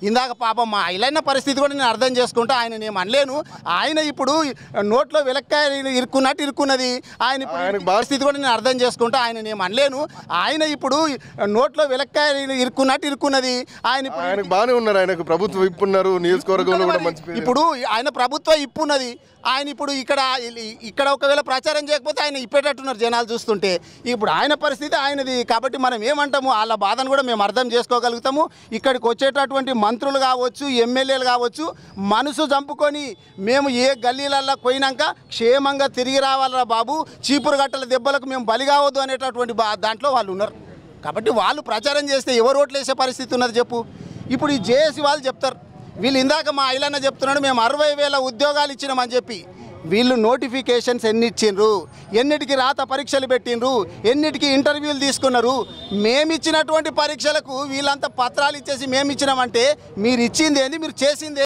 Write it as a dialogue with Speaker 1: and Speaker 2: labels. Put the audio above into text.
Speaker 1: ఇందాక పాపం మా ఐలన్న పరిస్థితి కూడా నేను అర్థం చేసుకుంటా, ఆయన నేను అనలేను. ఆయన ఇప్పుడు నోట్లో వెలక్కాయ ఇరుక్కున్నది. ఆయన పరిస్థితి కూడా నేను అర్థం చేసుకుంటా, ఆయన నేను అనలేను. ఆయన ఇప్పుడు నోట్లో వెలక్కాయ ఇరుక్కున్నది. ఆయన
Speaker 2: బాగానే ఉన్నారు, ఆయనకు ప్రభుత్వ ఇప్పు ఉన్నారు, నియోజకవర్గంలో కూడా మంచి
Speaker 1: ఇప్పుడు ఆయన ప్రభుత్వ ఇప్పు ఉన్నది. ఆయన ఇప్పుడు ఇక్కడ ఒకవేళ ప్రచారం చేయకపోతే ఆయన ఇప్పేటట్టున్నారు జనాలు చూస్తుంటే. ఇప్పుడు ఆయన పరిస్థితి ఆయనది కాబట్టి మనం ఏమంటాము, వాళ్ళ బాధను కూడా మేము అర్థం చేసుకోగలుగుతాము. ఇక్కడికి వచ్చేటటువంటి మంత్రులు కావచ్చు, ఎమ్మెల్యేలు కావచ్చు, మనసు చంపుకొని మేము ఏ గల్లీలల్లో పోయినాక క్షేమంగా తిరిగి రావాలరా బాబు, చీపురు గట్టల దెబ్బలకు మేము బలి కావద్దు అనేటటువంటి దాంట్లో వాళ్ళు ఉన్నారు. కాబట్టి వాళ్ళు ప్రచారం చేస్తే ఎవరు ఓట్లు వేసే పరిస్థితి ఉన్నది చెప్పు. ఇప్పుడు ఈ జేఏసీ వాళ్ళు చెప్తారు, వీళ్ళు ఇందాక మా ఐలన్న చెప్తున్నాడు మేము 60,000 ఉద్యోగాలు ఇచ్చినామని చెప్పి. వీళ్ళు నోటిఫికేషన్స్ ఎన్ని ఇచ్చిండ్రు, ఎన్నిటికి రాత పరీక్షలు పెట్టిండ్రు, ఎన్నిటికి ఇంటర్వ్యూలు తీసుకున్నారు. మేమిచ్చినటువంటి పరీక్షలకు వీళ్ళంతా పత్రాలు ఇచ్చేసి మేము ఇచ్చినామంటే మీరు ఇచ్చింది ఏంది, మీరు చేసింది